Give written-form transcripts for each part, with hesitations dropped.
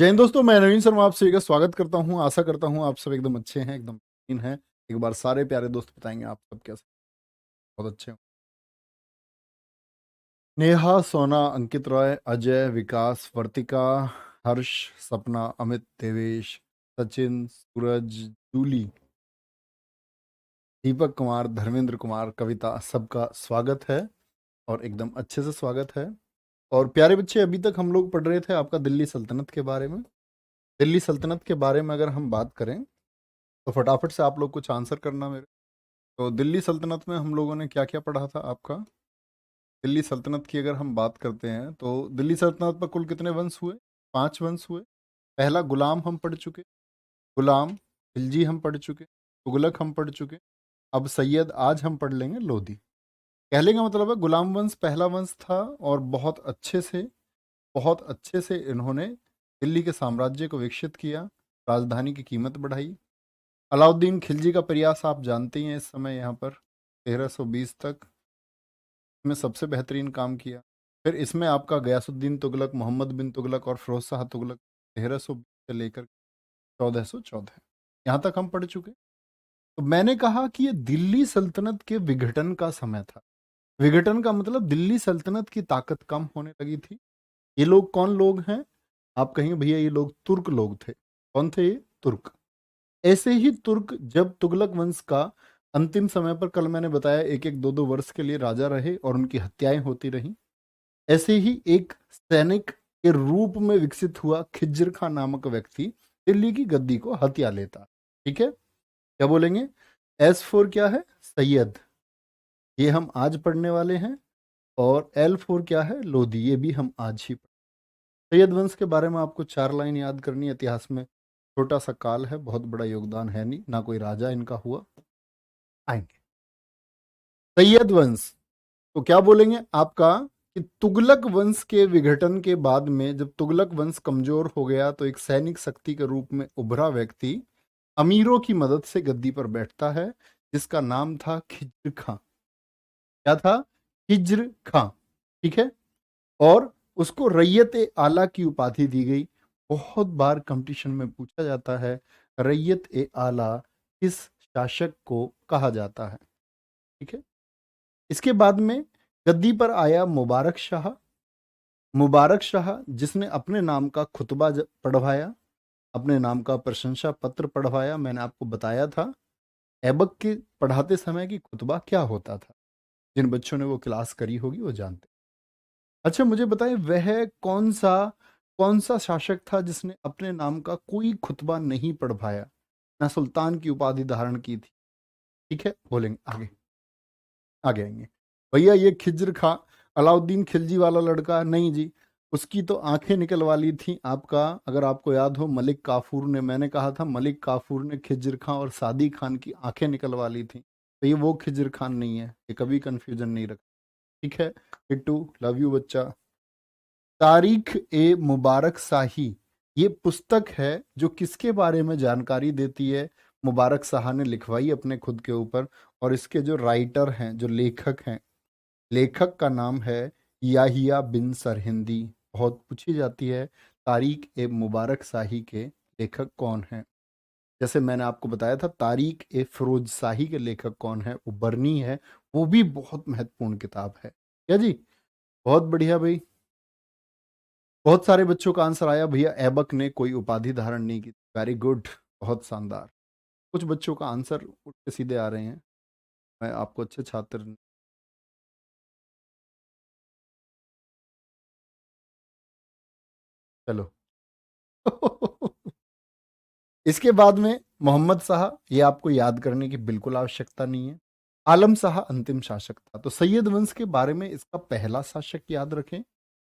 जय हिंद दोस्तों, मैं नवीन शर्मा आप सभी का स्वागत करता हूं। आशा करता हूं आप सब एकदम अच्छे हैं, एकदम बेहतरीन हैं। एक बार सारे प्यारे दोस्त बताएंगे आप सब कैसे। बहुत अच्छे हो। नेहा, सोना, अंकित रॉय, अजय, विकास, वर्तिका, हर्ष, सपना, अमित, देवेश, सचिन, सूरज, जूली, दीपक कुमार, धर्मेंद्र कुमार, कविता, सबका स्वागत है और एकदम अच्छे से स्वागत है। और प्यारे बच्चे, अभी तक हम लोग पढ़ रहे थे आपका दिल्ली सल्तनत के बारे में। दिल्ली सल्तनत के बारे में अगर हम बात करें तो फटाफट से आप लोग कुछ आंसर करना मेरे। तो दिल्ली सल्तनत में हम लोगों ने क्या क्या पढ़ा था आपका। दिल्ली सल्तनत की अगर हम बात करते हैं तो दिल्ली सल्तनत पर कुल कितने वंश हुए? 5 वंश हुए। पहला गुलाम हम पढ़ चुके, गुलाम, खिलजी हम पढ़ चुके, तुगलक हम पढ़ चुके। अब सैयद आज हम पढ़ लेंगे लोधी। कहने का मतलब है गुलाम वंश पहला वंश था और बहुत अच्छे से इन्होंने दिल्ली के साम्राज्य को विकसित किया, राजधानी की कीमत बढ़ाई। अलाउद्दीन खिलजी का प्रयास आप जानते ही हैं, इस समय यहाँ पर 1320 तक में सबसे बेहतरीन काम किया। फिर इसमें आपका गयासुद्दीन तुगलक, मोहम्मद बिन तुगलक और फिरोज शाह तुगलक 1320 से लेकर 1414 यहाँ तक हम पढ़ चुके। तो मैंने कहा कि ये दिल्ली सल्तनत के विघटन का समय था। विघटन का मतलब दिल्ली सल्तनत की ताकत कम होने लगी थी। ये लोग कौन लोग हैं? आप कहेंगे भैया ये लोग तुर्क लोग थे। कौन थे ये? तुर्क। ऐसे ही तुर्क जब तुगलक वंश का अंतिम समय पर, कल मैंने बताया, एक एक दो दो वर्ष के लिए राजा रहे और उनकी हत्याएं होती रहीं, ऐसे ही एक सैनिक के रूप में विकसित हुआ खिज्र खान नामक व्यक्ति दिल्ली की गद्दी को हत्या लेता। ठीक है, क्या बोलेंगे? S4 क्या है? सैयद, ये हम आज पढ़ने वाले हैं। और L4 क्या है? लोधी, ये भी हम आज ही सैयद वंश के बारे में आपको 4 लाइन याद करनी है। इतिहास में छोटा सा काल है, बहुत बड़ा योगदान है नहीं, ना कोई राजा इनका हुआ। आएंगे सैयद वंश, तो क्या बोलेंगे आपका कि तुगलक वंश के विघटन के बाद में जब तुगलक वंश कमजोर हो गया तो एक सैनिक शक्ति के रूप में उभरा व्यक्ति अमीरों की मदद से गद्दी पर बैठता है, जिसका नाम था खिज्र खां। क्या था? खिज्र खां। ठीक है, और उसको रैयत ए आला की उपाधि दी गई। बहुत बार कंपटीशन में पूछा जाता है रैयत ए आला किस शासक को कहा जाता है। ठीक है, इसके बाद में गद्दी पर आया मुबारक शाह। मुबारक शाह जिसने अपने नाम का खुतबा पढ़वाया, अपने नाम का प्रशंसा पत्र पढ़वाया। मैंने आपको बताया था ऐबक के पढ़ाते समय कि खुतबा क्या होता था। जिन बच्चों ने वो क्लास करी होगी वो जानते। अच्छा मुझे बताएं, वह कौन सा शासक था जिसने अपने नाम का कोई खुतबा नहीं पढ़वाया, ना सुल्तान की उपाधि धारण की थी? ठीक है, बोलेंगे आगे, आगे आएंगे। भैया ये खिज्र खां अलाउद्दीन खिलजी वाला लड़का नहीं जी, उसकी तो आंखें निकल वाली थी। आपका अगर आपको याद हो मलिक काफूर ने, मैंने कहा था मलिक काफूर ने खिज्र खां और सादी खान की आंखें निकल वाली थी, तो ये वो खिज्र खान नहीं है, ये कभी कंफ्यूजन नहीं रखा। ठीक है, बिट्टू लव यू बच्चा। तारीख ए मुबारक शाही, ये पुस्तक है जो किसके बारे में जानकारी देती है? मुबारक शाह ने लिखवाई अपने खुद के ऊपर, और इसके जो राइटर हैं, जो लेखक हैं, लेखक का नाम है याहिया बिन सरहिंदी। बहुत पूछी जाती है तारीख ए मुबारक शाही के लेखक कौन हैं। जैसे मैंने आपको बताया था तारीख ए फिरोज शाही के लेखक कौन है, वो बरनी है। वो भी बहुत महत्वपूर्ण किताब है। क्या जी? बहुत बढ़िया भाई। बहुत सारे बच्चों का आंसर आया भैया ऐबक ने कोई उपाधि धारण नहीं की। वेरी गुड, बहुत शानदार। कुछ बच्चों का आंसर उठ के सीधे आ रहे हैं। मैं आपको अच्छे छात्र, चलो। इसके बाद में मोहम्मद शाह, ये आपको याद करने की बिल्कुल आवश्यकता नहीं है। आलम शाह अंतिम शासक था। तो सैयद वंश के बारे में इसका पहला शासक याद रखें।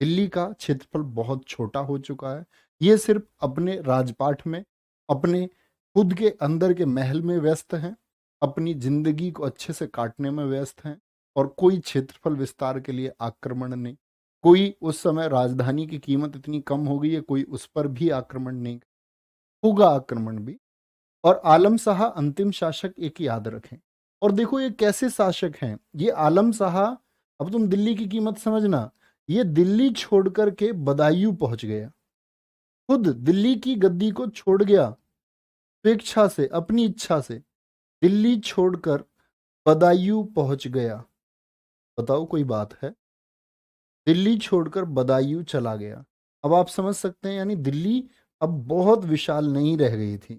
दिल्ली का क्षेत्रफल बहुत छोटा हो चुका है। ये सिर्फ अपने राजपाट में, अपने खुद के अंदर के महल में व्यस्त हैं, अपनी जिंदगी को अच्छे से काटने में व्यस्त हैं, और कोई क्षेत्रफल विस्तार के लिए आक्रमण नहीं। कोई उस समय राजधानी की कीमत इतनी कम हो गई है, कोई उस पर भी आक्रमण नहीं होगा, आक्रमण भी। और आलम शाह अंतिम शासक एक याद रखें। और देखो ये कैसे शासक हैं ये आलम शाह। अब तुम दिल्ली की कीमत समझना, ये दिल्ली छोड़ कर के बदायूं पहुंच गया। खुद दिल्ली की गद्दी को छोड़ गया, स्वेच्छा से, अपनी इच्छा से दिल्ली छोड़कर बदायूं पहुंच गया। बताओ कोई बात है? दिल्ली छोड़कर बदायूं चला गया। अब आप समझ सकते हैं, यानी दिल्ली अब बहुत विशाल नहीं रह गई थी,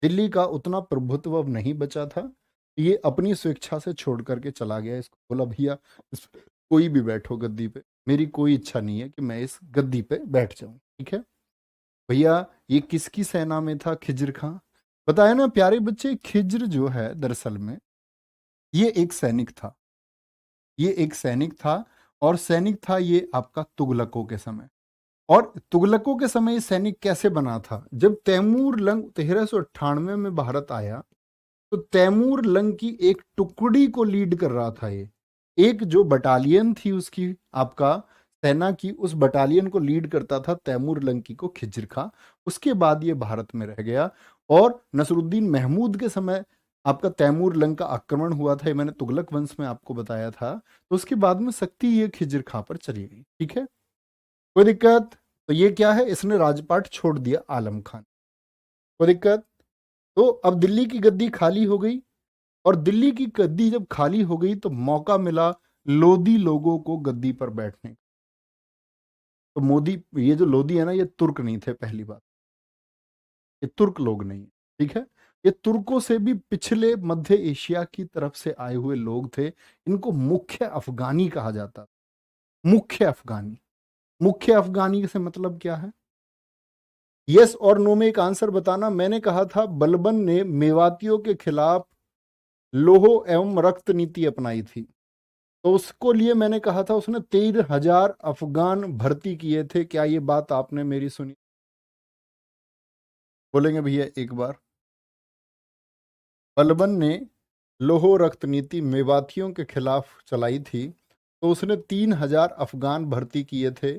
दिल्ली का उतना प्रभुत्व अब नहीं बचा था। ये अपनी स्वेच्छा से छोड़ करके चला गया। इसको बोला भैया कोई भी बैठो गद्दी पे, मेरी कोई इच्छा नहीं है कि मैं इस गद्दी पे बैठ जाऊं, ठीक है भैया। ये किसकी सेना में था? खिज्र खां। बताया ना प्यारे बच्चे, खिज्र जो है दरअसल में ये एक सैनिक था, ये एक सैनिक था। और सैनिक था ये आपका तुगलकों के समय। और तुगलकों के समय ये सैनिक कैसे बना था? जब तैमूर लंग 1398 में भारत आया, तो तैमूर लंग की एक टुकड़ी को लीड कर रहा था ये। एक जो बटालियन थी उसकी, आपका सेना की, उस बटालियन को लीड करता था तैमूर लंकी को खिज्र खां। उसके बाद ये भारत में रह गया। और नसरुद्दीन महमूद के समय आपका तैमूर लंग का आक्रमण हुआ था, ये मैंने तुगलक वंश में आपको बताया था। तो उसके बाद में शक्ति ये खिज्र खां पर चली गई, ठीक है, कोई दिक्कत? तो ये क्या है, इसने राजपाट छोड़ दिया आलम खान, कोई दिक्कत? तो अब दिल्ली की गद्दी खाली हो गई। और दिल्ली की गद्दी जब खाली हो गई तो मौका मिला लोदी लोगों को गद्दी पर बैठने का। तो मोदी, ये जो लोदी है ना, ये तुर्क नहीं थे, पहली बात, ये तुर्क लोग नहीं है, ठीक है। ये तुर्कों से भी पिछले मध्य एशिया की तरफ से आए हुए लोग थे। इनको मुख्य अफगानी कहा जाता। मुख्य अफगानी, मुख्य अफगानी से मतलब क्या है? यस और नो में एक आंसर बताना। मैंने कहा था बलबन ने मेवातियों के खिलाफ लोह एवं रक्त नीति अपनाई थी, तो उसको लिए मैंने कहा था उसने 13,000 अफगान भर्ती किए थे। क्या ये बात आपने मेरी सुनी? बोलेंगे भैया एक बार। बलबन ने लोह रक्त नीति मेवातियों के खिलाफ चलाई थी, तो उसने 3,000 अफगान भर्ती किए थे।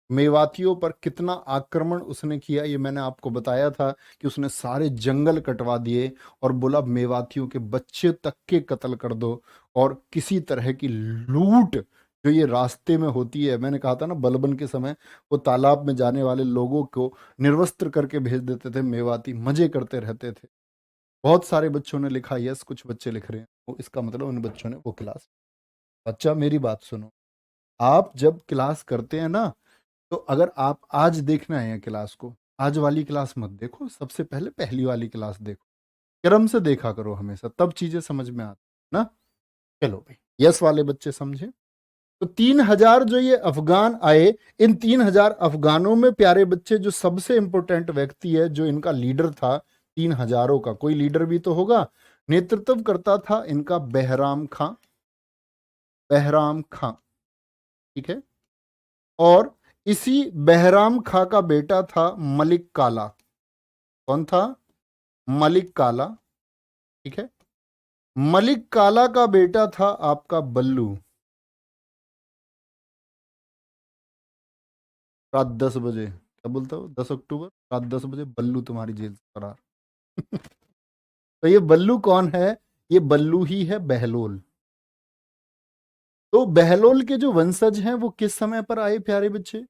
मेवातियों पर कितना आक्रमण उसने किया ये मैंने आपको बताया था, कि उसने सारे जंगल कटवा दिए और बोला मेवातियों के बच्चे तक के कत्ल कर दो, और किसी तरह की लूट जो ये रास्ते में होती है। मैंने कहा था ना बलबन के समय वो तालाब में जाने वाले लोगों को निर्वस्त्र करके भेज देते थे, मेवाती मजे करते रहते थे। बहुत सारे बच्चों ने लिखा यस, कुछ बच्चे लिख रहे हैं वो, इसका मतलब उन बच्चों ने वो क्लास। बच्चा मेरी बात सुनो, आप जब क्लास करते हैं ना, तो अगर आप आज देखना है क्लास को, आज वाली क्लास मत देखो, सबसे पहले पहली वाली क्लास देखो, क्रम से देखा करो हमेशा, तब चीजें समझ में आती ना। चलो भाई, यस वाले बच्चे समझे। तो 3,000 जो ये अफगान आए, इन 3,000 अफगानों में प्यारे बच्चे जो सबसे इंपॉर्टेंट व्यक्ति है, जो इनका लीडर था, 3,000 का कोई लीडर भी तो होगा, नेतृत्व करता था इनका बहराम खां। बहराम खां, ठीक है। और इसी बहराम खां का बेटा था मलिक काला। कौन था? मलिक काला, ठीक है। मलिक काला का बेटा था आपका बल्लू। रात 10 बजे, क्या बोलता हो, 10 अक्टूबर रात 10 बजे बल्लू तुम्हारी जेल से फरार। तो ये बल्लू कौन है? ये बल्लू ही है बहलोल। तो बहलोल के जो वंशज हैं वो किस समय पर आए प्यारे बच्चे?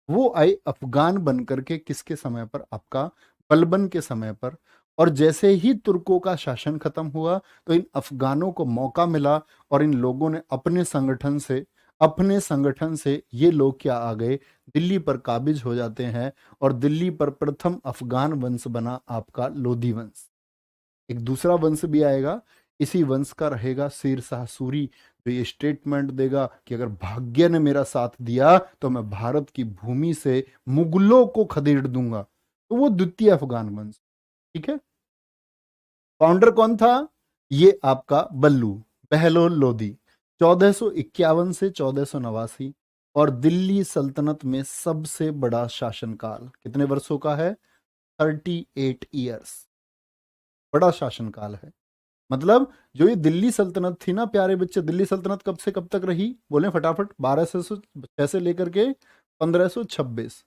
वो आए अफगान बनकर के, किसके समय पर? आपका बलबन के समय पर। और जैसे ही तुर्कों का शासन खत्म हुआ, तो इन अफगानों को मौका मिला, और इन लोगों ने अपने संगठन से ये लोग क्या आ गए, दिल्ली पर काबिज हो जाते हैं। और दिल्ली पर प्रथम अफगान वंश बना आपका लोधी वंश। एक दूसरा वंश भी आएगा, इसी वंश का रहेगा शेर शाह सूरी, जो ये स्टेटमेंट देगा कि अगर भाग्य ने मेरा साथ दिया तो मैं भारत की भूमि से मुगलों को खदेड़ दूंगा। तो वो द्वितीय अफगान वंश, ठीक है। फाउंडर कौन था? ये आपका बल्लू बहलोल लोधी। 1451 से 1489, और दिल्ली सल्तनत में सबसे बड़ा शासनकाल कितने वर्षों का है? 38 ईयर्स, बड़ा शासनकाल है। मतलब जो ये दिल्ली सल्तनत थी ना प्यारे बच्चे, दिल्ली सल्तनत कब से कब तक रही? बोले फटाफट। 1206 से लेकर के 1526।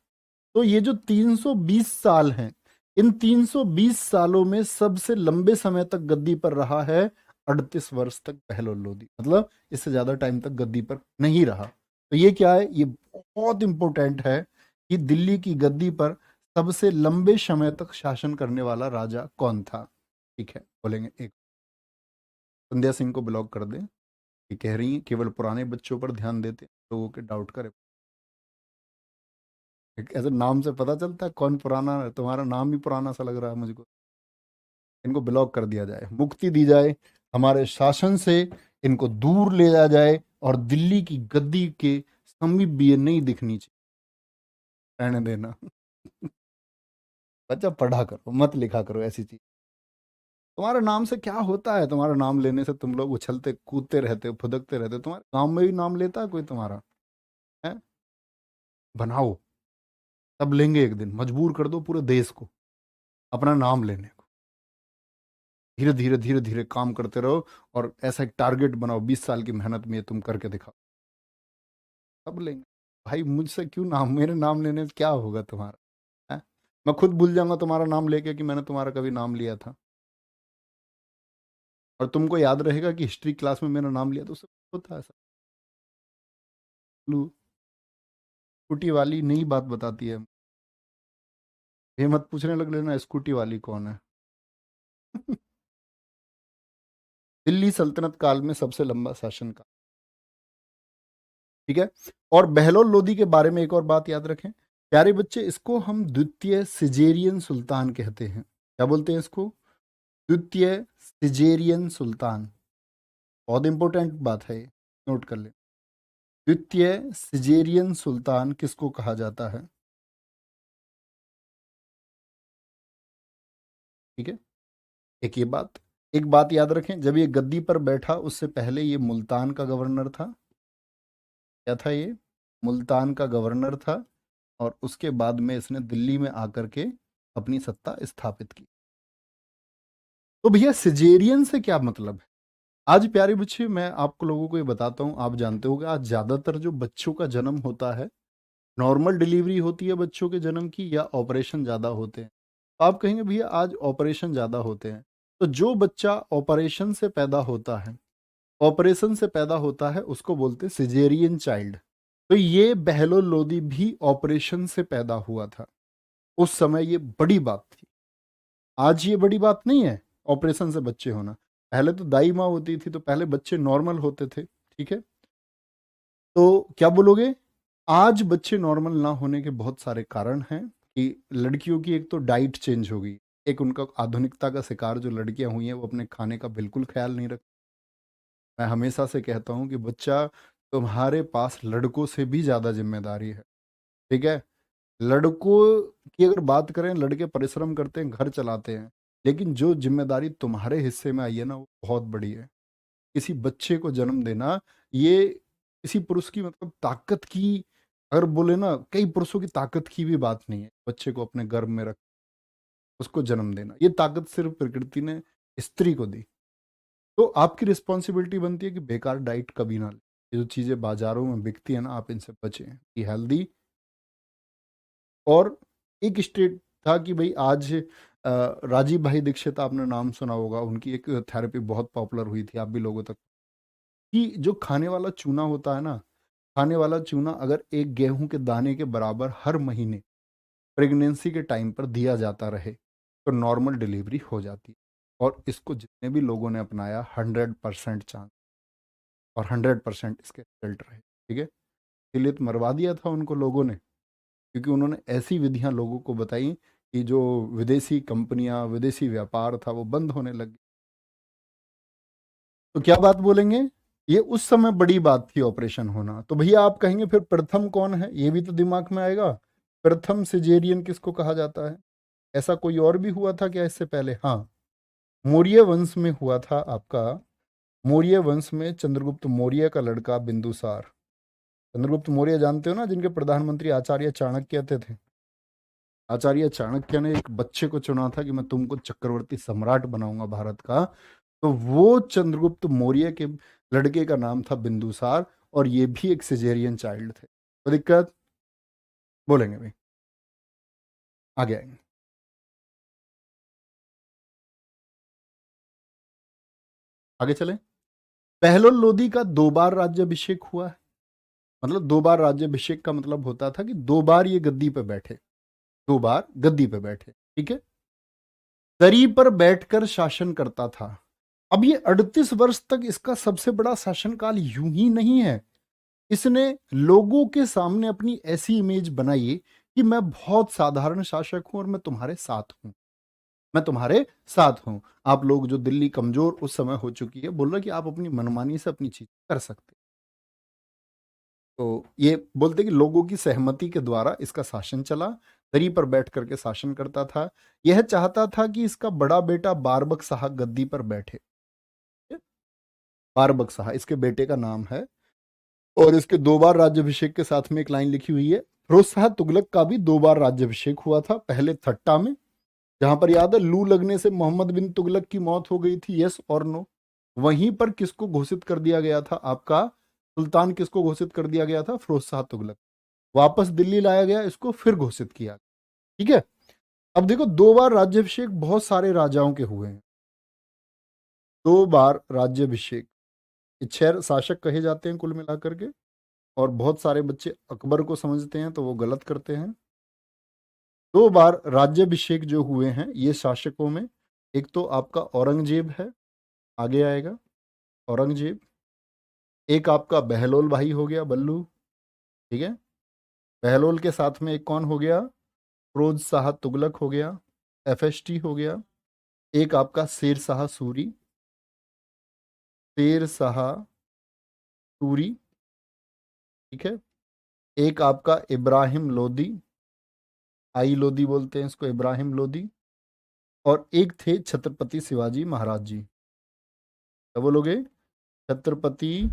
तो ये जो 320 साल हैं, इन 320 सालों में सबसे लंबे समय तक गद्दी पर रहा है 38 वर्ष तक बहलोल लोधी। मतलब इससे ज्यादा टाइम तक गद्दी पर नहीं रहा। तो ये क्या है? ये बहुत इंपॉर्टेंट है कि दिल्ली की गद्दी पर सबसे लंबे समय तक शासन करने वाला राजा कौन था? ठीक है, बोलेंगे एक। संध्या सिंह को ब्लॉक कर दें, ये कह रही हैं केवल पुराने बच्चों पर ध्यान देते हैं, लोगों के डाउट करे। ऐसे नाम से पता चलता है कौन पुराना है? तुम्हारा नाम ही पुराना सा लग रहा है मुझको। इनको ब्लॉक कर दिया जाए, मुक्ति दी जाए हमारे शासन से, इनको दूर ले जाया जाए और दिल्ली की गद्दी के समीप भी ये नहीं दिखनी चाहिए, रहने देना। बच्चा पढ़ा करो, मत लिखा करो ऐसी चीज। तुम्हारे नाम से क्या होता है? तुम्हारा नाम लेने से तुम लोग उछलते कूदते रहते हो, फुदकते रहते हो। तुम्हारे गांव में भी नाम लेता है कोई तुम्हारा? है? बनाओ, तब लेंगे एक दिन। मजबूर कर दो पूरे देश को अपना नाम लेने को। धीरे धीरे धीरे धीरे काम करते रहो और ऐसा एक टारगेट बनाओ, 20 साल की मेहनत में ये तुम करके दिखाओ, तब लेंगे। भाई मुझसे क्यों नाम, मेरे नाम लेने से क्या होगा तुम्हारा? है? मैं खुद भूल जाऊंगा तुम्हारा नाम लेके कि मैंने तुम्हारा कभी नाम लिया था। और तुमको याद रहेगा कि हिस्ट्री क्लास में मेरा नाम लिया, तो उससे होता है। स्कूटी वाली नई बात बताती है। ये मत पूछने लग लेना स्कूटी वाली कौन है। दिल्ली सल्तनत काल में सबसे लंबा शासन काल। ठीक है। और बहलोल लोदी के बारे में एक और बात याद रखें प्यारे बच्चे, इसको हम द्वितीय सिजेरियन सुल्तान कहते हैं। क्या बोलते हैं इसको? द्वितीय सिजेरियन सुल्तान। बहुत इंपॉर्टेंट बात है, नोट कर ले। द्वितीय सिजेरियन सुल्तान किसको कहा जाता है? ठीक है। एक बात याद रखें, जब ये गद्दी पर बैठा उससे पहले ये मुल्तान का गवर्नर था। क्या था ये? मुल्तान का गवर्नर था। और उसके बाद में इसने दिल्ली में आकर के अपनी सत्ता स्थापित की। तो भैया सिजेरियन से क्या मतलब है? आज प्यारे बच्चे, मैं आपको लोगों को ये बताता हूँ, आप जानते हो कि आज ज्यादातर जो बच्चों का जन्म होता है, नॉर्मल डिलीवरी होती है बच्चों के जन्म की या ऑपरेशन ज्यादा होते हैं? तो आप कहेंगे भैया आज ऑपरेशन ज्यादा होते हैं। तो जो बच्चा ऑपरेशन से पैदा होता है उसको बोलते हैं सिजेरियन चाइल्ड। तो ये बहलोल लोदी भी ऑपरेशन से पैदा हुआ था। उस समय ये बड़ी बात थी, आज ये बड़ी बात नहीं है ऑपरेशन से बच्चे होना। पहले तो दाई माँ होती थी तो पहले बच्चे नॉर्मल होते थे। ठीक है। तो क्या बोलोगे? आज बच्चे नॉर्मल ना होने के बहुत सारे कारण हैं कि लड़कियों की एक तो डाइट चेंज हो गई, एक उनका आधुनिकता का शिकार जो लड़कियां हुई हैं वो अपने खाने का बिल्कुल ख्याल नहीं रख। मैं हमेशा से कहता हूँ कि बच्चा, तुम्हारे पास लड़कों से भी ज़्यादा जिम्मेदारी है। ठीक है। लड़कों की अगर बात करें, लड़के परिश्रम करते हैं, घर चलाते हैं, लेकिन जो जिम्मेदारी तुम्हारे हिस्से में आई है ना वो बहुत बड़ी है। किसी बच्चे को जन्म देना, ये किसी पुरुष की मतलब ताकत की, अगर बोले ना, कई पुरुषों की ताकत की भी बात नहीं है। बच्चे को अपने गर्भ में रख उसको जन्म देना, ये ताकत सिर्फ प्रकृति ने स्त्री को दी। तो आपकी रिस्पॉन्सिबिलिटी बनती है कि बेकार डाइट कभी ना ले। ये जो चीज़ें बाजारों में बिकती है ना, आप इनसे बचें, कि हेल्दी। और एक स्टेट था कि भाई आज राजीव भाई दीक्षित, आपने नाम सुना होगा, उनकी एक थेरेपी बहुत पॉपुलर हुई थी, आप भी लोगों तक, कि जो खाने वाला चूना होता है ना, खाने वाला चूना अगर एक गेहूं के दाने के बराबर हर महीने प्रेगनेंसी के टाइम पर दिया जाता रहे तो नॉर्मल डिलीवरी हो जाती है। और इसको जितने भी लोगों ने अपनाया, 100% चांस और 100% इसके रिजल्ट रहे। ठीक है। इसलिए तो मरवा दिया था उनको लोगों ने, क्योंकि उन्होंने ऐसी विधियां लोगों को बताई कि जो विदेशी कंपनियां, विदेशी व्यापार था वो बंद होने लग गया। तो क्या बात बोलेंगे, ये उस समय बड़ी बात थी ऑपरेशन होना। तो भैया आप कहेंगे फिर प्रथम कौन है, ये भी तो दिमाग में आएगा। प्रथम सिजेरियन किसको कहा जाता है? ऐसा कोई और भी हुआ था क्या इससे पहले? हाँ, मौर्य वंश में हुआ था आपका। मौर्य वंश में चंद्रगुप्त मौर्य का लड़का बिंदुसार। चंद्रगुप्त मौर्य जानते हो ना, जिनके प्रधानमंत्री आचार्य चाणक्य थे। आचार्य चाणक्य ने एक बच्चे को चुना था कि मैं तुमको चक्रवर्ती सम्राट बनाऊंगा भारत का। तो वो चंद्रगुप्त मौर्य के लड़के का नाम था बिंदुसार, और ये भी एक सिजेरियन चाइल्ड थे। तो दिक्कत बोलेंगे भाई, आगे आएंगे। आगे चलें। बहलोल लोदी का 2 बार राज्याभिषेक हुआ है। मतलब 2 बार राज्याभिषेक का मतलब होता था कि 2 बार ये गद्दी पे बैठे। 2 बार गद्दी पे बैठे, ठीक है। दरी पर बैठकर शासन करता था। अब ये 38 वर्ष तक इसका सबसे बड़ा शासनकाल यूं ही नहीं है। इसने लोगों के सामने अपनी ऐसी इमेज बनाई कि मैं बहुत साधारण शासक हूं और मैं तुम्हारे साथ हूं, मैं तुम्हारे साथ हूं। आप लोग जो दिल्ली कमजोर उस समय हो चुकी है, बोल रहा कि आप अपनी मनमानी से अपनी चीज कर सकते। तो ये बोलते कि लोगों की सहमति के द्वारा इसका शासन चला। दरी पर बैठ करके शासन करता था। यह चाहता था कि इसका बड़ा बेटा बारबक शाह गद्दी पर बैठे। बारबक शाह इसके बेटे का नाम है। और इसके 2 बार राज्यभिषेक के साथ में एक लाइन लिखी हुई है, फिरोज शाह तुगलक का भी 2 बार राज्यभिषेक हुआ था। पहले थट्टा में, जहां पर याद है लू लगने से मोहम्मद बिन तुगलक की मौत हो गई थी, यस और नो। वहीं पर किसको घोषित कर दिया गया था, आपका सुल्तान किसको घोषित कर दिया गया था, फिरोज शाह तुगलक। वापस दिल्ली लाया गया, इसको फिर घोषित किया, ठीक है। अब देखो 2 बार राज्यभिषेक बहुत सारे राजाओं के हुए हैं। 2 बार राज्यभिषेक, 6 शासक कहे जाते हैं कुल मिलाकर के। और बहुत सारे बच्चे अकबर को समझते हैं तो वो गलत करते हैं। 2 बार राज्यभिषेक जो हुए हैं ये शासकों में, एक तो आपका औरंगजेब है, आगे आएगा औरंगजेब। एक आपका बहलोल भाई हो गया, बल्लू, ठीक है। बहलोल के साथ में एक कौन हो गया, फिरोज शाह तुगलक हो गया, एफएसटी हो गया। एक आपका शेर शाह सूरी, शेर शाह सूरी, ठीक है। एक आपका इब्राहिम लोदी, आई लोदी बोलते हैं इसको, इब्राहिम लोदी। और एक थे छत्रपति शिवाजी महाराज जी। क्या बोलोगे, छत्रपति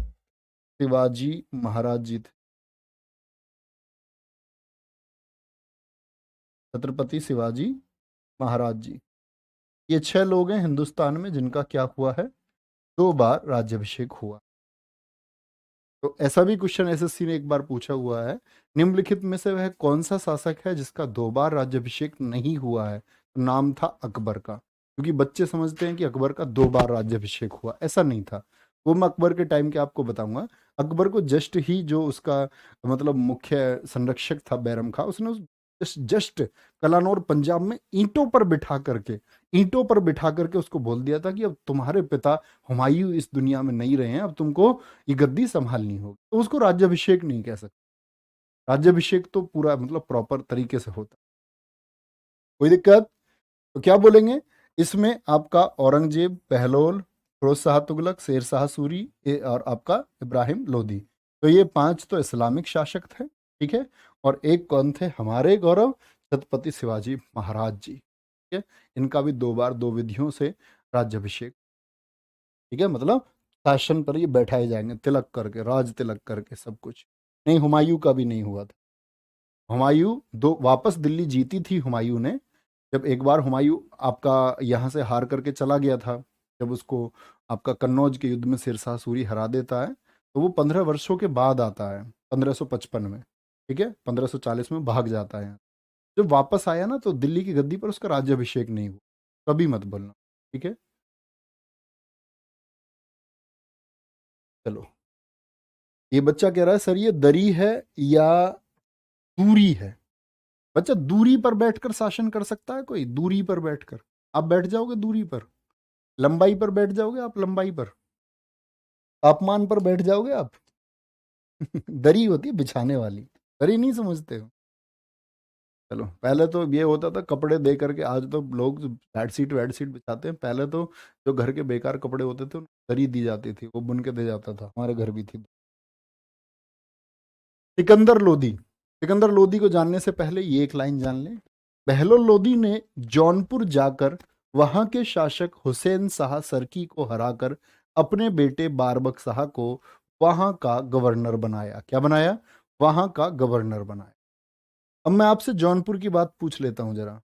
शिवाजी महाराज जी थे। छत्रपति शिवाजी महाराज जी, ये 6 लोग हैं हिंदुस्तान में जिनका क्या हुआ है, 2 बार राज्यभिषेक हुआ। तो ऐसा भी क्वेश्चन एसएससी ने एक बार पूछा हुआ है, निम्नलिखित में से वह कौन सा शासक है जिसका 2 बार राज्यभिषेक नहीं हुआ है। तो नाम था अकबर का, क्योंकि बच्चे समझते हैं कि अकबर का 2 बार राज्यभिषेक हुआ, ऐसा नहीं था। वो मैं अकबर के टाइम के आपको बताऊंगा। अकबर को जस्ट ही जो उसका मतलब मुख्य संरक्षक था बैरम खां, उसने उस जस्ट कलानौर पंजाब में ईंटों पर बिठा करके उसको बोल दिया था कि अब तुम्हारे पिता हुमायूं इस दुनिया में नहीं रहे हैं, अब तुमको ये गद्दी संभालनी होगी। तो उसको राज्यभिषेक नहीं कह सकते। राज्यभिषेक तो पूरा मतलब प्रॉपर तरीके से होता। कोई दिक्कत, तो क्या बोलेंगे इसमें, आपका औरंगजेब, बहलोल, फिरोज शाह तुगलक, शेर शाह सूरी, और आपका इब्राहिम लोदी। तो ये 5 तो इस्लामिक शासक थे, ठीक है। और एक कौन थे, हमारे गौरव छत्रपति शिवाजी महाराज जी, ठीक है। इनका भी 2 बार 2 विधियों से राज्यभिषेक, ठीक है। मतलब शासन पर ये बैठाए जाएंगे तिलक करके, राज तिलक करके, सब कुछ नहीं। हुमायूं का भी नहीं हुआ था। हुमायूं 2 वापस दिल्ली जीती थी हुमायूं ने, जब एक बार हुमायूं आपका यहाँ से हार करके चला गया था, जब उसको आपका कन्नौज के युद्ध में शेरशाह सूरी हरा देता है, तो वो 15 वर्षों के बाद आता है 1555 में, ठीक है। 1540 में भाग जाता है। जब वापस आया ना तो दिल्ली की गद्दी पर उसका राज्याभिषेक नहीं हुआ, कभी मत बोलना, ठीक है। चलो, ये बच्चा कह रहा है सर ये दरी है या दूरी है। बच्चा दूरी पर बैठकर शासन कर सकता है कोई, दूरी पर बैठकर आप बैठ जाओगे, दूरी पर लंबाई पर बैठ जाओगे आप, लंबाई पर तापमान पर बैठ जाओगे आप। दरी होती है बिछाने वाली, दरी नहीं समझते हो। चलो, पहले तो ये होता था कपड़े दे करके, आज तो लोग बेड शीट बिछाते हैं। पहले तो जो घर के बेकार कपड़े होते थे उनको दरी दी जाती थी, वो बुन के दे जाता था, हमारे घर भी थी। सिकंदर लोदी, सिकंदर लोदी को जानने से पहले ये एक लाइन जान लें। बहलोल लोदी ने जौनपुर जाकर वहां के शासक हुसैन शाह सरकी को हराकर अपने बेटे बारबक शाह को वहां का गवर्नर बनाया। क्या बनाया, वहां का गवर्नर बनाया। अब मैं आपसे जौनपुर की बात पूछ लेता हूं जरा,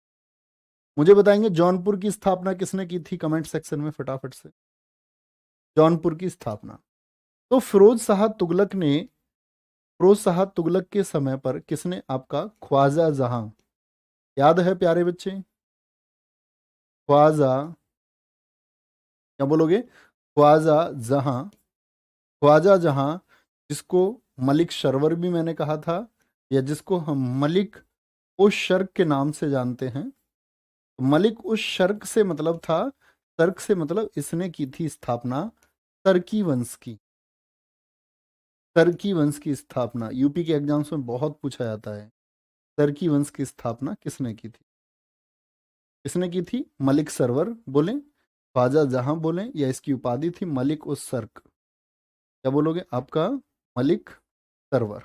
मुझे बताएंगे जौनपुर की स्थापना किसने की थी, कमेंट सेक्शन में फटाफट से। जौनपुर की स्थापना तो फिरोज शाह तुगलक ने, फिरोज शाह तुगलक के समय पर किसने, आपका ख्वाजा जहां, याद है प्यारे बच्चे, ख्वाजा, क्या बोलोगे, ख्वाजा जहां, ख्वाजा जहां, जिसको मलिक शरवर भी मैंने कहा था, या जिसको हम मलिक उस शर्क के नाम से जानते हैं। तो मलिक उस शर्क से मतलब था, शर्क से मतलब इसने की थी स्थापना सर्की वंश की। सर्की वंश की स्थापना यूपी के एग्जाम्स में बहुत पूछा जाता है। सर्की वंश की स्थापना किसने की थी? किसने की थी? मलिक सरवर बोले, ख्वाजा जहां बोले, या इसकी उपाधि थी मलिक उस सर्क? क्या बोलोगे आपका? मलिक सरवर।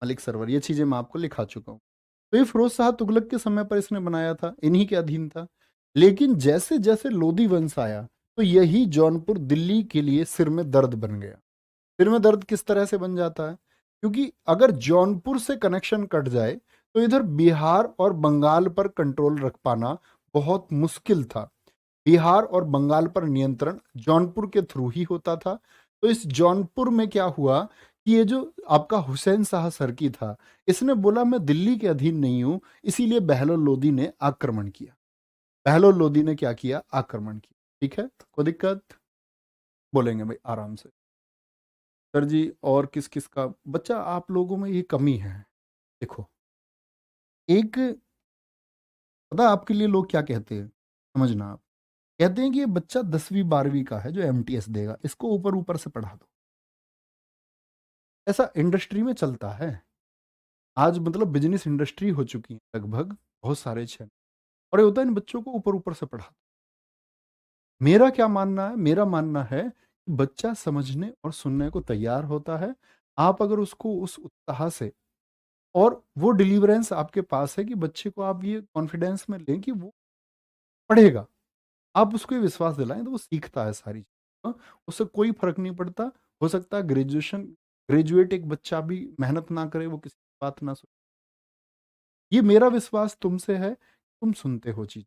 मलिक सरवर, ये चीजें मैं आपको लिखा चुका हूँ। तो ये फिरोज शाह तुगलक के समय पर इसने बनाया था, इन्हीं के अधीन था। लेकिन जैसे जैसे लोधी वंश आया तो यही जौनपुर दिल्ली के लिए सिर में दर्द बन गया। सिर में दर्द किस तरह से बन जाता है? क्योंकि अगर जौनपुर से कनेक्शन कट जाए तो इधर बिहार और बंगाल पर कंट्रोल रख पाना बहुत मुश्किल था। बिहार और बंगाल पर नियंत्रण जौनपुर के थ्रू ही होता था। तो इस जौनपुर में क्या हुआ कि ये जो आपका हुसैन शाह सरकी था, इसने बोला मैं दिल्ली के अधीन नहीं हूं, इसीलिए बहलोल लोदी ने आक्रमण किया। बहलोल लोदी ने क्या किया? आक्रमण किया। ठीक है, कोई दिक्कत? बोलेंगे भाई आराम से। सर जी और किस किस का बच्चा आप लोगों में ये कमी है? देखो, एक पता आपके लिए लोग क्या कहते हैं, समझना आप। कहते हैं कि ये बच्चा 10वीं 12वीं का है जो एमटीएस देगा, इसको ऊपर ऊपर से पढ़ा दो। ऐसा इंडस्ट्री में चलता है आज, मतलब बिजनेस इंडस्ट्री हो चुकी है लगभग बहुत सारे क्षेत्र। और ये होता है इन बच्चों को ऊपर ऊपर से पढ़ा दो। मेरा क्या मानना है? मेरा मानना है कि बच्चा समझने और सुनने को तैयार होता है। आप अगर उसको उस उत्साह से, और वो डिलीवरेंस आपके पास है कि बच्चे को आप ये कॉन्फिडेंस में लें कि वो पढ़ेगा, आप उसको ये विश्वास दिलाएं तो वो सीखता है सारी चीज़। उससे कोई फर्क नहीं पड़ता। हो सकता है ग्रेजुएट एक बच्चा भी मेहनत ना करे, वो किसी की बात ना सुने। ये मेरा विश्वास तुमसे है, तुम सुनते हो चीज।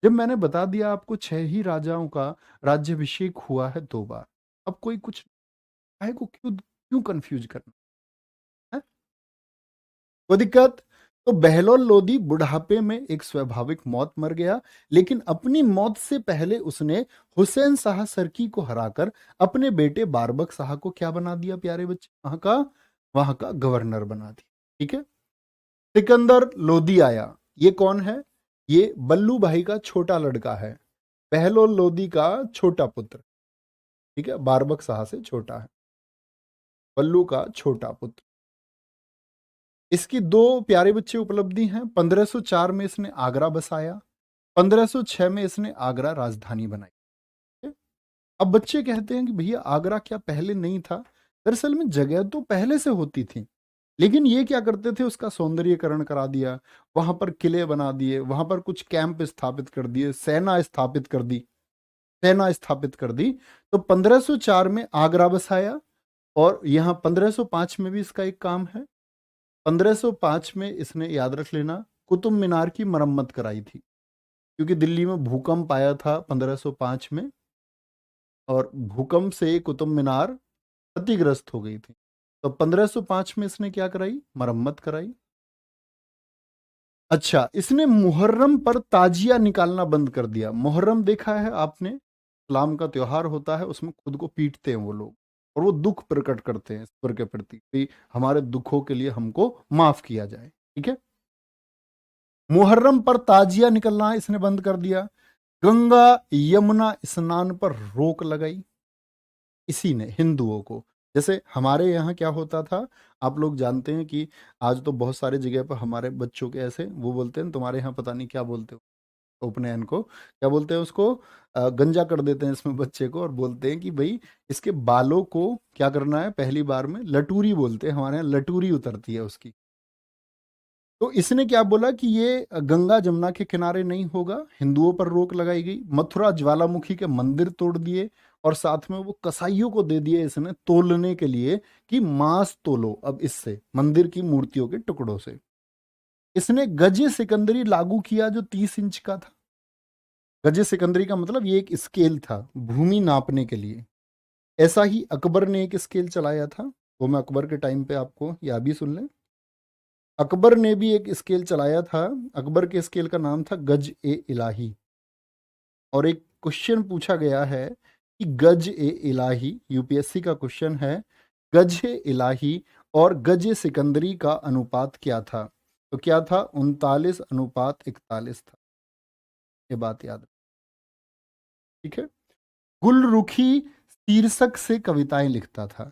जब मैंने बता दिया आपको 6 ही राजाओं का राज्याभिषेक हुआ है 2 बार, अब कोई कुछ काहे को क्यों क्यों कंफ्यूज करना है? कोई दिक्कत? तो बहलोल लोदी बुढ़ापे में एक स्वाभाविक मौत मर गया, लेकिन अपनी मौत से पहले उसने हुसैन शाह सरकी को हराकर अपने बेटे बारबक शाह को क्या बना दिया प्यारे बच्चे? वहां का गवर्नर बना दिया। ठीक है। सिकंदर लोदी आया। ये कौन है? ये बल्लू भाई का छोटा लड़का है, बहलोल लोदी का छोटा पुत्र। ठीक है, बारबक शाह से छोटा है, बल्लू का छोटा पुत्र। इसकी 2 प्यारे बच्चे उपलब्धि हैं। 1504 में इसने आगरा बसाया, 1506 में इसने आगरा राजधानी बनाई। ठीक है? अब बच्चे कहते हैं कि भैया आगरा क्या पहले नहीं था? दरअसल में जगह तो पहले से होती थी, लेकिन ये क्या करते थे, उसका सौंदर्यीकरण करा दिया, वहां पर किले बना दिए, वहां पर कुछ कैंप स्थापित कर दिए, सेना स्थापित कर दी। तो 1504 में आगरा बसाया, और यहाँ 1505 में भी इसका एक काम है। 1505 में इसने, याद रख लेना, कुतुब मीनार की मरम्मत कराई थी, क्योंकि दिल्ली में भूकंप आया था 1505 में, और भूकंप से कुतुब मीनार क्षतिग्रस्त हो गई थी। तो 1505 में इसने क्या कराई? मरम्मत कराई। अच्छा, इसने मुहर्रम पर ताजिया निकालना बंद कर दिया। मुहर्रम देखा है आपने? इस्लाम का त्योहार होता है, उसमें खुद को पीटते हैं वो लोग, और वो दुख प्रकट करते हैं ईश्वर के प्रति कि हमारे दुखों के लिए हमको माफ किया जाए। ठीक है। मुहर्रम पर ताजिया निकलना इसने बंद कर दिया। गंगा यमुना स्नान पर रोक लगाई इसी ने, हिंदुओं को। जैसे हमारे यहाँ क्या होता था, आप लोग जानते हैं कि आज तो बहुत सारे जगह पर हमारे बच्चों के ऐसे वो बोलते हैं, तुम्हारे यहाँ पता नहीं क्या बोलते हो, उपनयन को क्या बोलते हैं उसको, गंजा कर देते हैं इसमें बच्चे को, और बोलते हैं कि भाई इसके बालों को क्या करना है, पहली बार में लटूरी बोलते हैं, हमारे यहाँ लटूरी उतरती है उसकी। तो इसने क्या बोला कि ये गंगा जमुना के किनारे नहीं होगा, हिंदुओं पर रोक लगाई गई। मथुरा ज्वालामुखी के मंदिर तोड़ दिए, और साथ में वो कसाईयों को दे दिए इसने तोलने के लिए कि मांस तोलो अब इससे, मंदिर की मूर्तियों के टुकड़ों से। इसने गजे सिकंदरी लागू किया जो 30 इंच का था। गजे सिकंदरी का मतलब ये एक स्केल था भूमि नापने के लिए। ऐसा ही अकबर ने एक स्केल चलाया था, वो मैं अकबर के टाइम पे आपको या भी सुन लें। अकबर ने भी एक स्केल चलाया था, अकबर के स्केल का नाम था गज ए इलाही। और एक क्वेश्चन पूछा गया है कि गज ए इलाही, यूपीएससी का क्वेश्चन है, गज ए इलाही और गज ए सिकंदरी का अनुपात क्या था? तो क्या था, 39:41 था। ये बात याद रखो, ठीक है। गुलरुखी शीर्षक से कविताएं लिखता था।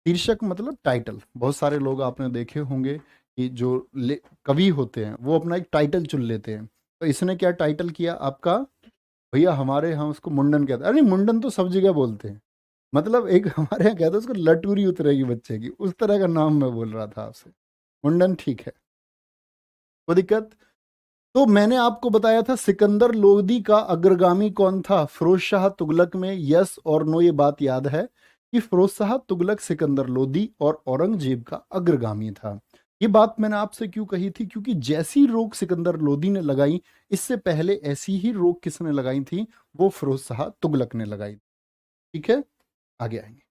शीर्षक मतलब टाइटल। बहुत सारे लोग आपने देखे होंगे कि जो कवि होते हैं वो अपना एक टाइटल चुन लेते हैं। तो इसने क्या टाइटल किया आपका, भैया हमारे यहाँ उसको मुंडन कहते हैं। अरे मुंडन तो सब जगह बोलते हैं, मतलब एक हमारे यहाँ कहते हैं उसको लटूरी उतरेगी बच्चे की, उस तरह का नाम मैं बोल रहा था आपसे। मुंडन ठीक है, कोई दिक्कत। तो मैंने आपको बताया था सिकंदर लोदी का अग्रगामी कौन था फिरोज शाह तुगलक में, यस और नो। ये बात याद है कि फिरोज शाह तुगलक सिकंदर लोदी और औरंगजेब का अग्रगामी था। ये बात मैंने आपसे क्यों कही थी, क्योंकि जैसी रोक सिकंदर लोदी ने लगाई, इससे पहले ऐसी ही रोक किसने लगाई थी, वो फिरोज शाह तुगलक ने लगाई। ठीक है, आगे आएंगे।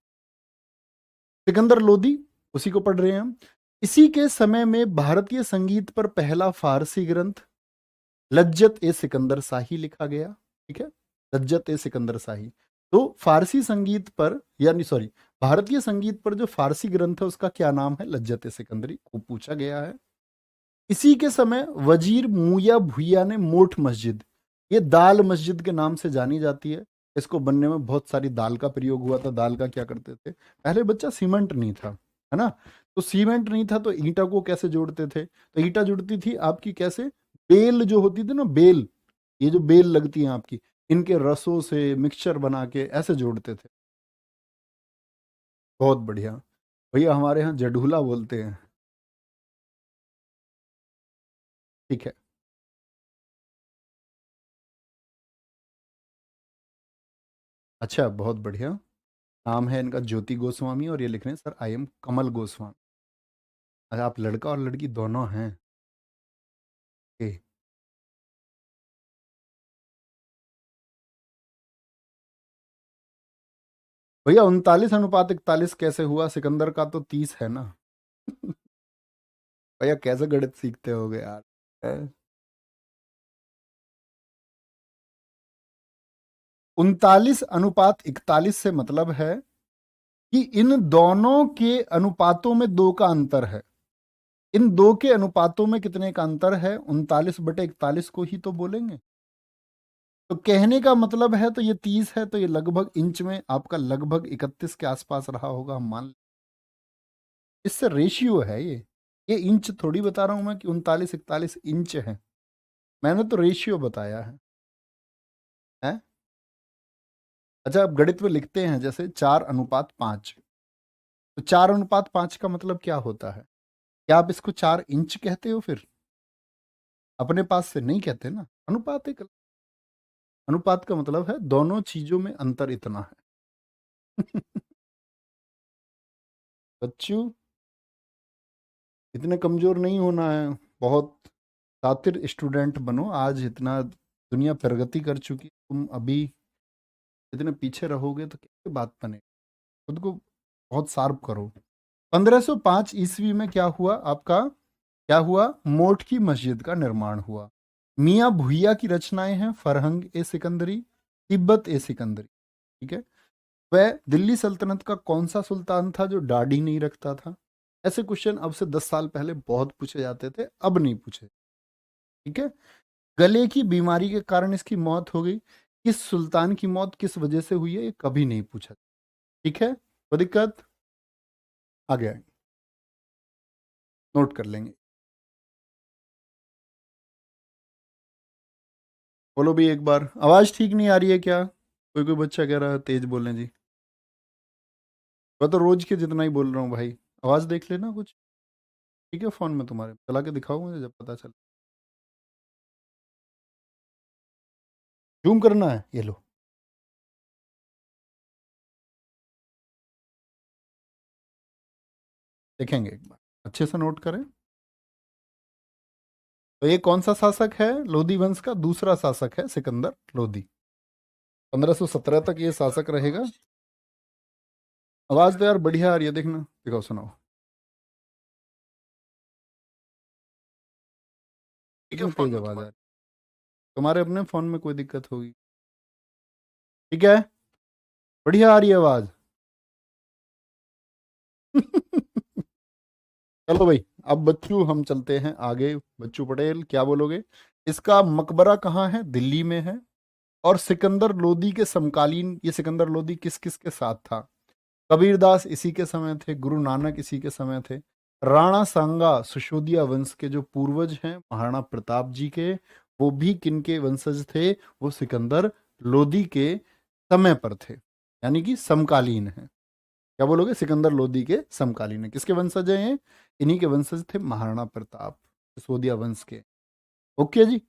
सिकंदर लोदी, उसी को पढ़ रहे हैं हम। इसी के समय में भारतीय संगीत पर पहला फारसी ग्रंथ लज्जत ए सिकंदर शाही लिखा गया। ठीक है, लज्जत ए सिकंदर शाही। तो फारसी संगीत पर, यानी सॉरी, भारतीय संगीत पर जो फारसी ग्रंथ है उसका क्या नाम है, लज्जत ए सिकंदरी, को पूछा गया है। इसी के समय वजीर मुया भुइया ने मोठ मस्जिद, ये दाल मस्जिद के नाम से जानी जाती है। इसको बनने में बहुत सारी दाल का प्रयोग हुआ था। दाल का क्या करते थे, पहले बच्चा सीमेंट नहीं था, है ना, तो सीमेंट नहीं था तो ईंटा को कैसे जोड़ते थे, तो ईंटा जुड़ती थी आपकी कैसे, बेल जो होती थी ना, बेल, ये जो बेल लगती है आपकी, इनके रसों से मिक्सचर बना के ऐसे जोड़ते थे। बहुत बढ़िया। भैया हमारे यहाँ जडूला बोलते हैं। ठीक है, अच्छा बहुत बढ़िया। नाम है इनका ज्योति गोस्वामी और ये लिख रहे हैं सर आई एम कमल गोस्वामी। अच्छा, आप लड़का और लड़की दोनों हैं। ओके। भैया 39:41 कैसे हुआ, सिकंदर का तो 30 है ना। भैया कैसे गणित सीखते होगे यार। 39:41 से मतलब है कि इन दोनों के अनुपातों में दो का अंतर है। इन दो के अनुपातों में कितने का अंतर है, 39/41 को ही तो बोलेंगे। तो कहने का मतलब है, तो ये 30 है तो ये लगभग इंच में आपका लगभग 31 के आसपास रहा होगा, हम मान। इससे रेशियो है ये इंच थोड़ी बता रहा हूं मैं कि 39-41 इंच है। मैंने तो रेशियो बताया है? अच्छा, अब गणित में लिखते हैं जैसे 4:5। तो 4:5 का मतलब क्या होता है, क्या आप इसको 4 इंच कहते हो फिर? अपने पास से नहीं कहते ना, अनुपात एक, अनुपात का मतलब है दोनों चीजों में अंतर इतना है। बच्चों, इतने कमजोर नहीं होना है, बहुत शातिर स्टूडेंट बनो। आज इतना दुनिया प्रगति कर चुकी, तुम अभी इतने पीछे रहोगे तो कैसे बात बने। खुद को बहुत शार्प करो। 1505 ईस्वी में क्या हुआ आपका, क्या हुआ, मोठ की मस्जिद का निर्माण हुआ। मियाँ भुइया की रचनाएं हैं, फरहंग ए सिकंदरी, तिब्बत ए सिकंदरी। ठीक है। वह दिल्ली सल्तनत का कौन सा सुल्तान था जो दाढ़ी नहीं रखता था? ऐसे क्वेश्चन अब से 10 साल पहले बहुत पूछे जाते थे, अब नहीं पूछे। ठीक है। गले की बीमारी के कारण इसकी मौत हो गई। किस सुल्तान की मौत किस वजह से हुई है, ये कभी नहीं पूछा। ठीक है, कोई दिक्कत, आ गया, नोट कर लेंगे। बोलो भी एक बार, आवाज ठीक नहीं आ रही है क्या? कोई कोई बच्चा कह रहा है तेज बोलें जी। मैं तो रोज के जितना ही बोल रहा हूँ भाई, आवाज देख लेना कुछ। ठीक है, फोन में तुम्हारे चला के दिखाओ मुझे जब पता चले। जूम करना है, ये लो। देखेंगे एक बार, अच्छे से नोट करें। तो ये कौन सा शासक है, लोधी वंश का दूसरा शासक है सिकंदर लोधी। 1517 तक ये शासक रहेगा। आवाज तो यार बढ़िया आ रही है, देखना, दिखाओ, सुनाओ। कितनी तेज आवाज आ रही है? तुम्हारे अपने फोन में कोई दिक्कत होगी। ठीक है, बढ़िया आ रही है आवाज। चलो भाई, अब बच्चू हम चलते हैं आगे। बच्चू पटेल क्या बोलोगे? इसका मकबरा कहाँ है? दिल्ली में है। और सिकंदर लोदी के समकालीन, ये सिकंदर लोदी किस किस के साथ था? कबीरदास इसी के समय थे, गुरु नानक इसी के समय थे, राणा सांगा सिसोदिया वंश के जो पूर्वज हैं महाराणा प्रताप जी के, वो भी किनके वंशज थे? वो सिकंदर लोदी के समय पर थे, यानी कि समकालीन है। क्या बोलोगे? सिकंदर लोदी के समकालीन है। किसके वंशज हैं ये? इन्हीं के वंशज थे, महाराणा प्रताप सिसोदिया वंश के। ओके जी,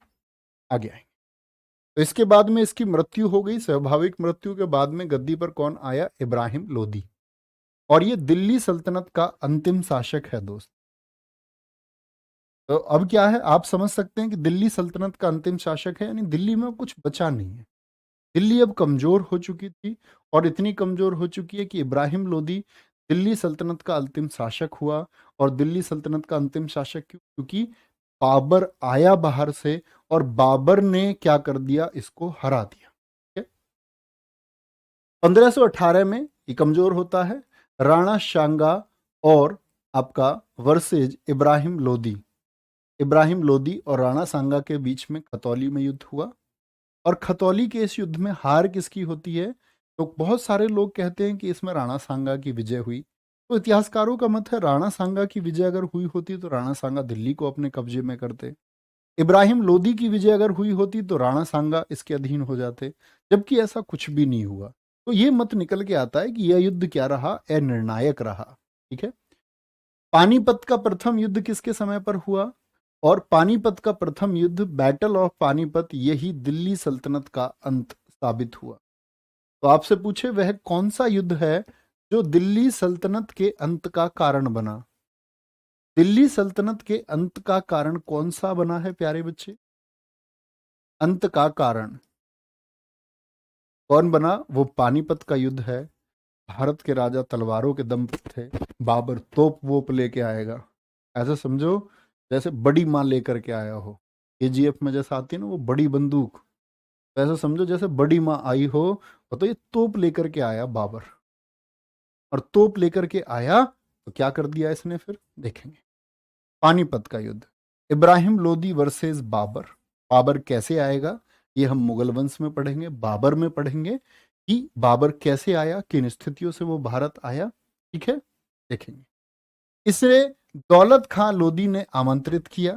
आगे आए। तो इसके बाद में इसकी मृत्यु हो गई। स्वाभाविक मृत्यु के बाद में गद्दी पर कौन आया? इब्राहिम लोदी। और ये दिल्ली सल्तनत का अंतिम शासक है दोस्त। तो अब क्या है, आप समझ सकते हैं कि दिल्ली सल्तनत का अंतिम शासक है, यानी दिल्ली में कुछ बचा नहीं है। दिल्ली अब कमजोर हो चुकी थी, और इतनी कमजोर हो चुकी है कि इब्राहिम लोदी दिल्ली सल्तनत का अंतिम शासक हुआ। और दिल्ली सल्तनत का अंतिम शासक क्यों? क्योंकि बाबर आया बाहर से, और बाबर ने क्या कर दिया? इसको हरा दिया। 1518 में ये कमजोर होता है। राणा सांगा और आपका वर्सेज इब्राहिम लोदी, इब्राहिम लोदी और राणा सांगा के बीच में खतौली में युद्ध हुआ। और खतौली के इस युद्ध में हार किसकी होती है? तो बहुत सारे लोग कहते हैं कि इसमें राणा सांगा की विजय हुई। तो इतिहासकारों का मत है राणा सांगा की विजय अगर हुई होती तो राणा सांगा दिल्ली को अपने कब्जे में करते। इब्राहिम लोदी की विजय अगर हुई होती तो राणा सांगा इसके अधीन हो जाते। जबकि ऐसा कुछ भी नहीं हुआ। तो ये मत निकल के आता है कि यह युद्ध क्या रहा? अनिर्णायक रहा। ठीक है। पानीपत का प्रथम युद्ध किसके समय पर हुआ? और पानीपत का प्रथम युद्ध, बैटल ऑफ पानीपत, यही दिल्ली सल्तनत का अंत साबित हुआ। तो आपसे पूछे वह कौन सा युद्ध है जो दिल्ली सल्तनत के अंत का कारण बना? दिल्ली सल्तनत के अंत का कारण कौन सा बना है प्यारे बच्चे? अंत का कारण कौन बना? वो पानीपत का युद्ध है। भारत के राजा तलवारों के दम पर थे, बाबर तोप वोप लेके आएगा। ऐसा समझो जैसे बड़ी माँ लेकर के आया हो। केजीएफ में जैसा आती है ना वो बड़ी बंदूक, तो ऐसा समझो जैसे बड़ी माँ आई हो। और तो ये तोप लेकर के आया बाबर, और तोप लेकर के आया तो क्या कर दिया इसने फिर देखेंगे। पानीपत का युद्ध, इब्राहिम लोदी वर्सेस बाबर। बाबर कैसे आएगा ये हम मुगल वंश में पढ़ेंगे, बाबर में पढ़ेंगे कि बाबर कैसे आया, किन स्थितियों से वो भारत आया। ठीक है, देखेंगे। इसे दौलत खां लोदी ने आमंत्रित किया।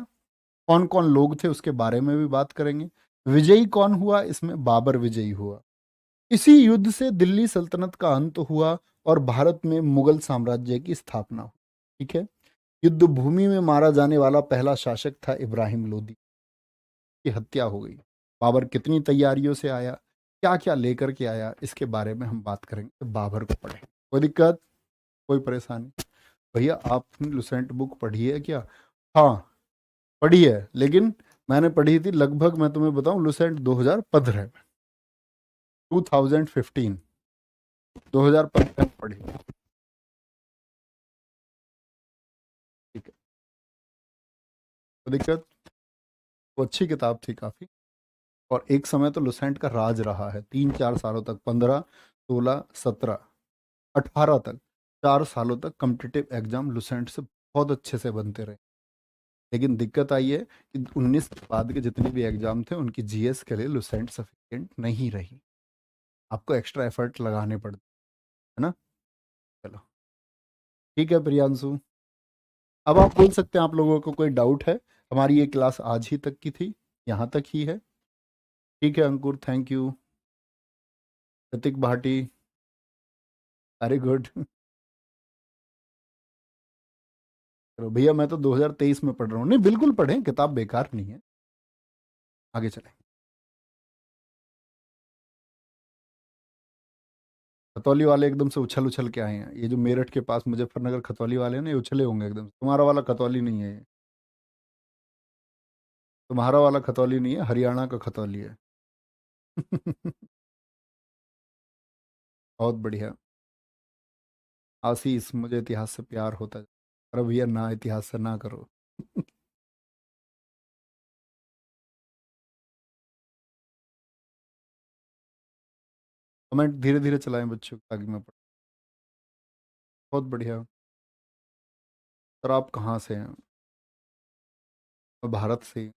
कौन कौन लोग थे उसके बारे में भी बात करेंगे। विजयी कौन हुआ इसमें? बाबर विजयी हुआ। इसी युद्ध से दिल्ली सल्तनत का अंत हुआ और भारत में मुगल साम्राज्य की स्थापना हुई। ठीक है। युद्ध भूमि में मारा जाने वाला पहला शासक था इब्राहिम लोदी, की हत्या हो गई। बाबर कितनी तैयारियों से आया, क्या क्या लेकर के आया, इसके बारे में हम बात करेंगे। तो बाबर को पढ़े, कोई दिक्कत, कोई परेशानी? भैया आपने लुसेंट बुक पढ़ी है क्या? हाँ पढ़ी है, लेकिन मैंने पढ़ी थी लगभग, मैं तुम्हें बताऊं, लुसेंट 2015 में, 2015, 2015 में पढ़ी। ठीक है, कोई दिक्कत? वो अच्छी किताब थी काफ़ी। और एक समय तो लुसेंट का राज रहा है 3-4 सालों तक, 15, 16, 17, 18 तक, 4 सालों तक कम्पिटिटिव एग्जाम लुसेंट से बहुत अच्छे से बनते रहे। लेकिन दिक्कत आई है कि 19 के बाद के जितने भी एग्जाम थे उनकी जीएस के लिए लुसेंट सफिशिएंट नहीं रही। आपको एक्स्ट्रा एफर्ट लगाने पड़ते, है ना। चलो ठीक है प्रियांशु, अब आप बोल सकते हैं आप लोगों को कोई डाउट है। हमारी ये क्लास आज ही तक की थी, यहाँ तक ही है। ठीक है Ankur, thank you. Hrithik Bhati, very good. चलो भैया मैं तो 2023 में पढ़ रहा हूँ। नहीं बिल्कुल पढ़ें, किताब बेकार नहीं है। आगे चलें। खतौली वाले एकदम से उछल उछल के आए हैं। ये जो मेरठ के पास मुजफ्फरनगर खतौली वाले हैं ना, ये उछले होंगे एकदम। तुम्हारा वाला खतौली नहीं है ये, तुम्हारा वाला खतौली नहीं है, हरियाणा का खतौली है। बहुत बढ़िया। आशीष, मुझे इतिहास से प्यार होता है। अरे भैया ना, इतिहास से ना करो। कमेंट धीरे धीरे चलाएं बच्चों ताकि मैं पढ़। बहुत बढ़िया। सर आप कहाँ से हैं? मैं भारत से।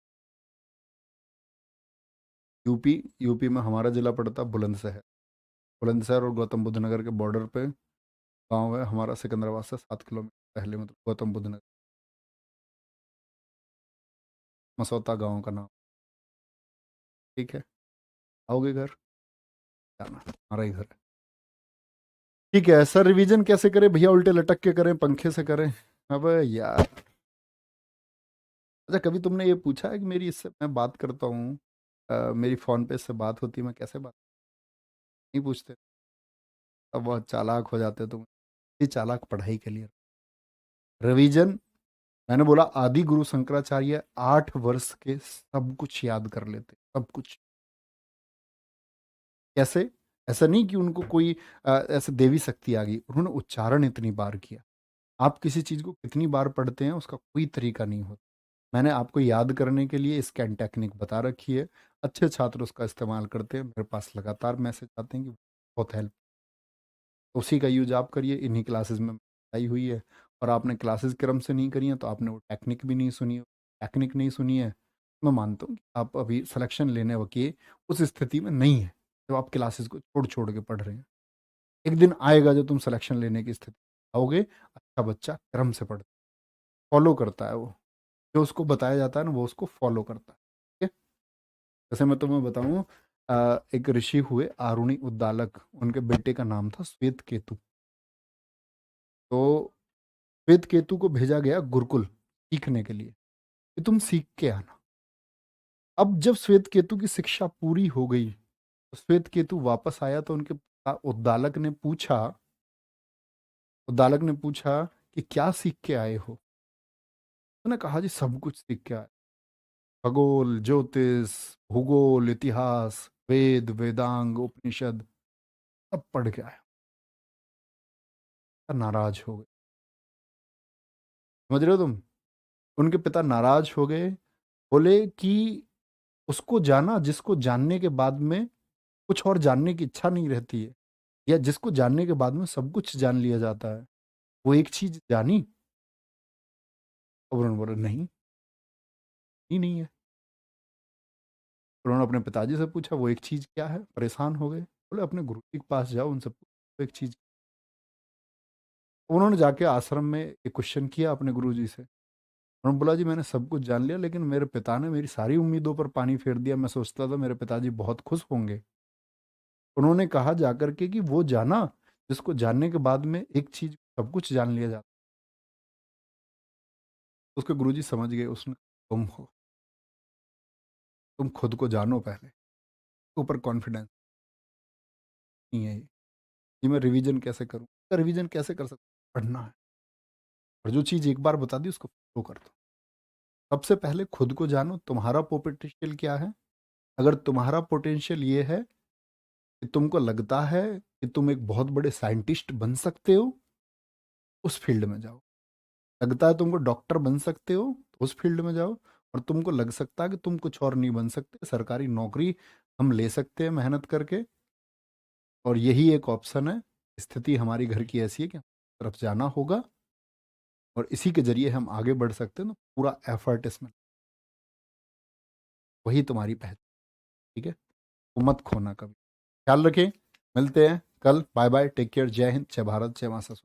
यूपी। यूपी में हमारा जिला पड़ता है बुलंदशहर। बुलंदशहर और गौतम बुद्ध नगर के बॉर्डर पे गांव है हमारा, सिकंदराबाद से 7 किलोमीटर पहले, मतलब गौतम बुद्ध नगर। मसौता गांव का नाम। ठीक है, आओगे घर, जाना हमारा ही घर है। ठीक है सर, रिवीजन कैसे करें भैया? उल्टे लटक के करें, पंखे से करें? अब यार, अच्छा कभी तुमने ये पूछा है कि मेरी इससे मैं बात करता हूँ, मेरी फ़ोन पे इससे बात होती है, मैं कैसे बात, नहीं पूछते? अब बहुत चालाक हो जाते तुम। ये चालाक पढ़ाई के लिए। रिवीजन, मैंने बोला आदि गुरु शंकराचार्य 8 वर्ष के सब कुछ याद कर लेते, सब कुछ। कैसे? ऐसा नहीं कि उनको कोई ऐसे देवी शक्ति आ गई, उन्होंने उच्चारण इतनी बार किया। आप किसी चीज़ को कितनी बार पढ़ते हैं उसका कोई तरीका नहीं होता। मैंने आपको याद करने के लिए स्कैन टेक्निक बता रखी है। अच्छे छात्र उसका इस्तेमाल करते हैं, मेरे पास लगातार मैसेज आते हैं कि बहुत हेल्प। उसी का यूज आप करिए, इन्हीं क्लासेस में आई हुई है। और आपने क्लासेस क्रम से नहीं करी है तो आपने वो टेक्निक भी नहीं सुनी। टेक्निक नहीं सुनी है, मैं मानता हूँ कि आप अभी सिलेक्शन लेने के उस स्थिति में नहीं है जब आप क्लासेस को छोड़ छोड़ के पढ़ रहे हैं। एक दिन आएगा जब तुम सिलेक्शन लेने की स्थिति आओगे। अच्छा बच्चा क्रम से पढ़ता, फॉलो करता है, वो जो उसको बताया जाता है ना वो उसको फॉलो करता है। ठीक है? जैसे मैं तुम्हें बताऊं, एक ऋषि हुए आरुणि उद्दालक, उनके बेटे का नाम था श्वेत केतु। तो श्वेत केतु को भेजा गया गुरुकुल सीखने के लिए कि तुम सीख के आना। अब जब श्वेत केतु की शिक्षा पूरी हो गई तो श्वेत केतु वापस आया तो उनके उद्दालक ने पूछा, उद्दालक ने पूछा कि क्या सीख के आए हो? उन्होंने कहा जी सब कुछ सीख के आए, खगोल, ज्योतिष, भूगोल, इतिहास, वेद, वेदांग, उपनिषद सब पढ़ के आया। नाराज हो गए। समझ रहे हो तुम? उनके पिता नाराज हो गए, बोले कि उसको जाना जिसको जानने के बाद में कुछ और जानने की इच्छा नहीं रहती है, या जिसको जानने के बाद में सब कुछ जान लिया जाता है, वो एक चीज जानी? और उन्होंने बोला नहीं, ही नहीं है। उन्होंने अपने पिताजी से पूछा वो एक चीज क्या है? परेशान हो गए, बोले अपने गुरु जी के पास जाओ, उनसे पूछो एक चीज। उन्होंने जाके आश्रम में एक क्वेश्चन किया अपने गुरु जी से। उन्होंने बोला जी मैंने सब कुछ जान लिया, लेकिन मेरे पिता ने मेरी सारी उम्मीदों पर पानी फेर दिया, मैं सोचता था मेरे पिताजी बहुत खुश होंगे। उन्होंने कहा जाकर के कि वो जाना जिसको जानने के बाद में एक चीज सब कुछ जान लिया जाता। उसके गुरुजी समझ गए, उसने तुम हो, तुम खुद को जानो पहले, ऊपर कॉन्फिडेंस नहीं है ये मैं रिवीजन कैसे करूं? तो रिवीजन कैसे कर सकता? पढ़ना है, और जो चीज एक बार बता दी उसको फॉलो कर दो। सबसे पहले खुद को जानो, तुम्हारा पोटेंशियल क्या है। अगर तुम्हारा पोटेंशियल ये है कि तुमको लगता है कि तुम एक बहुत बड़े साइंटिस्ट बन सकते हो, उस फील्ड में जाओ। लगता है तुमको डॉक्टर बन सकते हो, तो उस फील्ड में जाओ। और तुमको लग सकता है कि तुम कुछ और नहीं बन सकते, सरकारी नौकरी हम ले सकते हैं मेहनत करके, और यही एक ऑप्शन है। स्थिति हमारी घर की ऐसी है कि तरफ जाना होगा, और इसी के जरिए हम आगे बढ़ सकते हैं। तो पूरा एफर्ट इसमें, वही तुम्हारी पहचान। ठीक है, तो मत खोना कभी। ख्याल रखें, मिलते हैं कल। बाय बाय, टेक केयर, जय हिंद, जय भारत, जय माता।